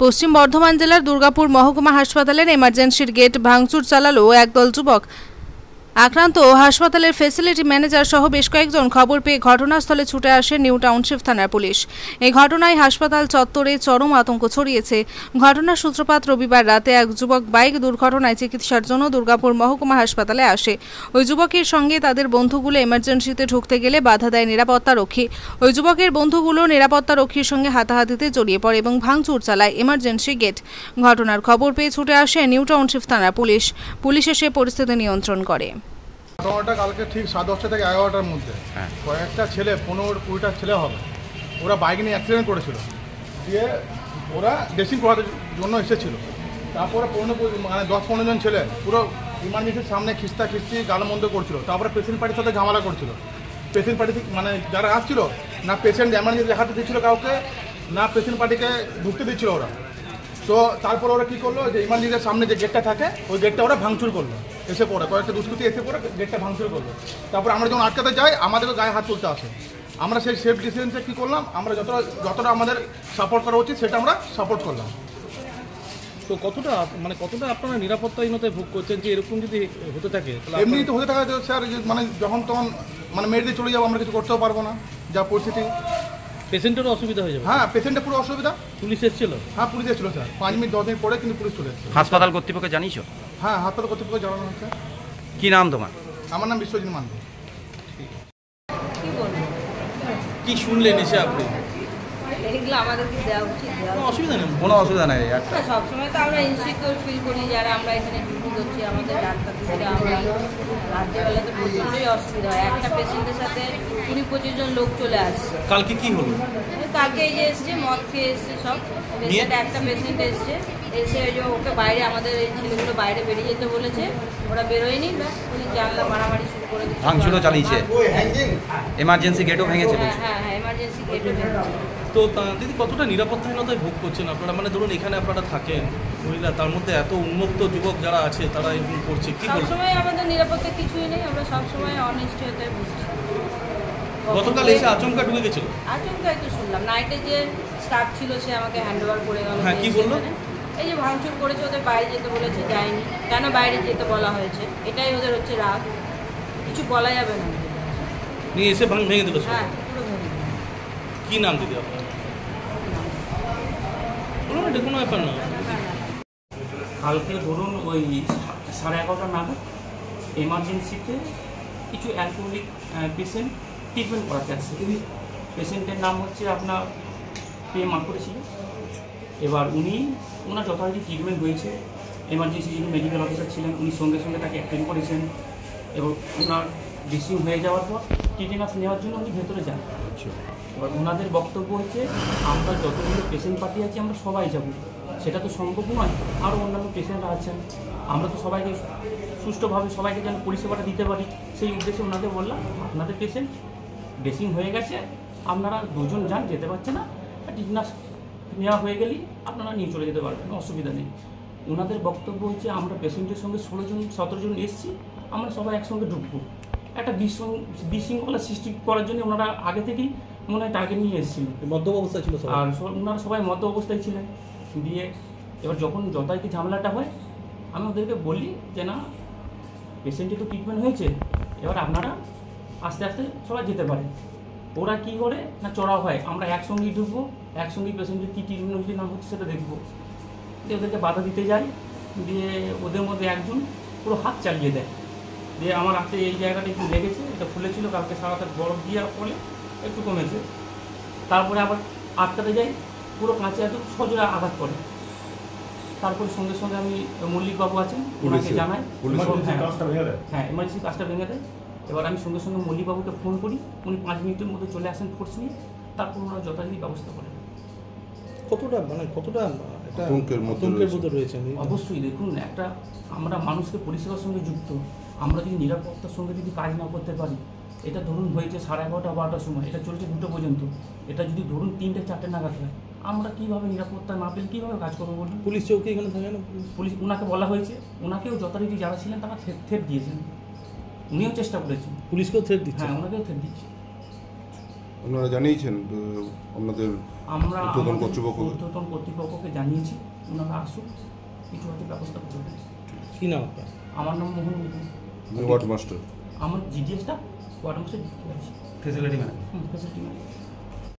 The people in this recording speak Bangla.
পশ্চিম বর্ধমান জেলার দুর্গাপুর মহকুমা হাসপাতালের এমার্জেন্সির গেট ভাঙচুর চালালো একদল যুবক। আক্রান্ত হাসপাতালের ফ্যাসিলিটি ম্যানেজার সহ বেশ কয়েকজন খবর পেয়ে ঘটনাস্থলে ছুটে আসে নিউ টাউনশিপ থানার পুলিশ। এই ঘটনায় হাসপাতাল চত্বরে চরম আতঙ্ক ছড়িয়েছে। ঘটনার সূত্রপাত রবিবার রাতে এক যুবক বাইক দুর্ঘটনায় চিকিৎসার জন্য দুর্গাপুর মহকুমা হাসপাতালে আসে। ওই যুবকের সঙ্গে তাদের বন্ধুগুলো এমার্জেন্সিতে ঢুকতে গেলে বাধা দেয় নিরাপত্তারক্ষী। ওই যুবকের বন্ধুগুলো নিরাপত্তারক্ষীর সঙ্গে হাতাহাতিতে জড়িয়ে পড়ে এবং ভাঙচুর চালায় এমার্জেন্সি গেট। ঘটনার খবর পেয়ে ছুটে আসে নিউ টাউনশিপ থানার পুলিশ। পুলিশ এসে পরিস্থিতি নিয়ন্ত্রণ করে। ঘটনাটা কালকে ঠিক 10:30 থেকে 11টার মধ্যে কয়েকটা ছেলে 15-20টা ছেলে হবে, ওরা বাইক নিয়ে অ্যাক্সিডেন্ট করেছিল, দিয়ে ওরা ড্রেসিং করার জন্য এসেছিল। তারপরে 10-15 জন ছেলে পুরো ইমার্জেন্সির সামনে খিস্তি গালমন্দ করছিল। তারপরে পেশেন্ট পার্টির সাথে ঝামেলা করছিল। পেশেন্ট পার্টি যারা আসছিল না পেশেন্ট এমার্জেন্সি দেখাতে দিচ্ছিল কাউকে, না পেশেন্ট পার্টিকে ঢুকতে দিচ্ছিল ওরা। তো তারপরে ওরা কী করলো, যে ইমার্জেন্সির সামনে যে গেটটা থাকে ওই গেটটা ওরা ভাঙচুর করলো, এসে পড়ে কয়েকটা দুষ্কৃতী এসে পড়ে গেটটা ভাঙচুর করলো। তারপর আমরা যখন আটকাতে যাই আমাদেরকে গায়ে হাত তুলতে আসে। আমরা সেই সেফ ডিসিশনটা কী করলাম, আমরা যতটা আমাদের সাপোর্ট করা উচিত সেটা আমরা সাপোর্ট করলাম। তো কতটা আপনারা নিরাপত্তাহীনতায় ভোগ করছেন যে এরকম যদি হতে থাকে? এমনি তো হতে থাকে স্যার, যখন তখন মেরে দিয়ে চলে যাবো, আমরা কিছু করতেও পারবো না, যা পরিস্থিতি। পেশেন্টেরও অসুবিধা হয়ে যাবে। হ্যাঁ, পেশেন্টের পুরো অসুবিধা। পুলিশ এসেছিল? হ্যাঁ, পুলিশ এসেছিল স্যার, 5 মিনিট 10 মিনিট পরে কিন্তু পুলিশ চলে এসেছে। হাসপাতাল কর্তৃপক্ষকে জানিয়েছো? হ্যাঁ, হাসপাতাল কর্তৃপক্ষকে জানানো হচ্ছে। কি নাম তোমার? আমার নাম বিশ্বজিৎ মান্ডি। কি শুনলেন এসে আপনি? এগুলো আমাদেরকে দেওয়া উচিত, কোনো অসুবিধা নেই। সবসময় তো আমরা ইনসিকিউর ফিল করি যারা আমরা এখানে ডিউটি করছি, আমাদের ডাক্তার দিদিরা, আমরা রাত্রেবেলা তো প্রচণ্ডই অসুবিধা হয়। একটা পেশেন্টের সাথে 20-25 জন লোক চলে আসছে। কালকে কি হলো? কালকে এই যে এসছে, মদ খেয়ে এসছে সব পেশেন্ট। একটা পেশেন্ট এসছে, এসে ওই যে ওকে বাইরে, আমাদের এই ছেলেগুলো বাইরে বেরিয়ে যেতে বলেছে, ওরা বেরোয়নি, উনি জানলা মারামারি শুরু করে দিচ্ছে, ভাঙচুরও চালিয়েছে, এমার্জেন্সি গেটও ভেঙেছে। হ্যাঁ, এমার্জেন্সি গেটও ভেঙেছে। তো দিদি কতটা নিরাপত্তাহীনতায় ভোগ করছেন আপনারা? মানে ধরুন এখানে আপনারা থাকেন মহিলা, তার মধ্যে এত উন্মুক্ত যুবক যারা আছে তারা এরকম করছে, কি বলবেন? সবসময় আমাদের নিরাপত্তা কিছুই নেই, আমরা সবসময় অনিশ্চয়তায় ভুগছি। গতকাল এসে আচমকা ঢুকে গেছিল? আচমকাই তো শুনলাম, নাইটে যে স্টাফ ছিল সে আমাকে হ্যান্ড ওভার করে গেল। হ্যাঁ, কি বললো? এই যে ভাঙচুর করেছে, ওদের বাইরে যেতে বলেছে, যায়নি। কেন বাইরে যেতে বলা হয়েছে, এটাই ওদের হচ্ছে রাগ, কিছু বলা যাবে না। নিয়ে এসে ভেঙে দিল? হ্যাঁ, পুরো ভেঙে। কি নাম দিদি আপনার? বলুন, এটা কোনো ব্যাপার না। কালকে ধরুন ওই 11:30 নাগাদ এমার্জেন্সিতে কিছু অ্যালকোহলিক পেশেন্ট ট্রিটমেন্ট করাতে আসছে। পেশেন্টের নাম হচ্ছে আপনার মা করেছিল। এবার ওনার যথারীতি ট্রিটমেন্ট হয়েছে। এমার্জেন্সি যিনি মেডিকেল অফিসার ছিলেন উনি সঙ্গে সঙ্গে তাকে অ্যাটেন্ড করেছেন এবং ওনার ড্রেসিং হয়ে যাওয়ার পর টিটেনাস নেওয়ার জন্য উনি ভেতরে যান। এবার ওনাদের বক্তব্য হচ্ছে, আমরা যতগুলো পেশেন্ট পার্টি আছি আমরা সবাই যাব, সেটা তো সম্ভব নয়, আরও অন্যান্য পেশেন্টরা আছেন, আমরা তো সবাইকে সুষ্ঠুভাবে সবাইকে যেন পরিষেবাটা দিতে পারি, সেই উদ্দেশ্যে ওনাদের বললাম আপনাদের পেশেন্ট ড্রেসিং হয়ে গেছে, আপনারা 2 জন যান, যেতে পারছে না, টিটেনাস নেওয়া হয়ে গেলেই আপনারা নিয়ে চলে যেতে পারবেন, অসুবিধা নেই। ওনাদের বক্তব্য হচ্ছে, আমরা পেশেন্টের সঙ্গে 16-17 জন এসেছি, আমরা সবাই একসঙ্গে ঢুকবো। একটা বিশৃঙ্খলা সৃষ্টি করার জন্য ওনারা আগে থেকেই মনে হয় টার্গেট নিয়ে এসেছিলেন। মদ্য অবস্থায় ছিল আর ওনারা সবাই মদ্য অবস্থায় ছিলেন। দিয়ে এবার যখন যথারীতি ঝামেলাটা হয়, আমি ওদেরকে বলি যে না, পেশেন্টের তো ট্রিটমেন্ট হয়েছে, এবার আপনারা আস্তে আস্তে সবাই যেতে পারে। ওরা কী করে না, চড়া হয়, আমরা একসঙ্গেই ঢুকবো, একসঙ্গেই পেশেন্টের কী ট্রিটমেন্ট হচ্ছে না হচ্ছে সেটা দেখবো। দিয়ে ওদেরকে বাধা দিতে যাই, দিয়ে ওদের মধ্যে একজন পুরো হাত চালিয়ে দেয়, দিয়ে আমার হাতে এই জায়গাটা একটু লেগেছে, এটা ফুলেছিল, কালকে সারাটা বরফ দেওয়ার ফলে একটু কমেছে। তারপরে আবার আটকাতে যাই, পুরো কাঁচে একটু সজোরে আঘাত করে। তারপরে সঙ্গে সঙ্গে আমি মল্লিকবাবু আছেন, ওনাকে জানাই। হ্যাঁ, এমার্জেন্সি কাজটা ভেঙে দেয়। এবার আমি সঙ্গে সঙ্গে মল্লিকবাবুকে ফোন করি, উনি 5 মিনিটের মধ্যে চলে আসেন ফোর্স নিয়ে, তারপর ওনারা যথারীতি ব্যবস্থা করেন। কতটা আতঙ্কের মধ্যে রয়েছে? অবশ্যই দেখুন, আমরা মানুষকে পরিষেবার সঙ্গে যুক্ত, আমরা যদি নিরাপত্তার সঙ্গে যদি কাজ না করতে পারি, এটা ধরুন হয়েছে 11:30-12টার সময়, এটা চলছে 2টা পর্যন্ত, এটা যদি ধরুন 3টে-4টে নাগাদ হয়, আমরা কীভাবে নিরাপত্তা না পেলে কীভাবে কাজ করবো বলুন? পুলিশ চৌকি এখানে থাকে না? পুলিশ ওনাকে বলা হয়েছে, ওনাকেও যথারীতি যারা ছিলেন তারা থ্রেট দিয়েছেন, উনিও চেষ্টা করেছেন। পুলিশকেও থ্রেট দিচ্ছে? হ্যাঁ, ওনাকেও থ্রেট দিচ্ছে। আপনারা জানিয়েছেন আপনাদের আমরা ঊর্ধ্বতন আমাদের কর্তৃপক্ষ ঊর্ধ্বতন কর্তৃপক্ষকে জানিয়েছি, ওনারা আসুক, কিছু হয়তো ব্যবস্থা করবে। কি নাম আপনার? আমার নাম মোহন মুর্মু। Ward master. আমার জিডিএসটা ওয়ার্ড মাস্টার ডিউটি আছে। Facility manager. Facility manager.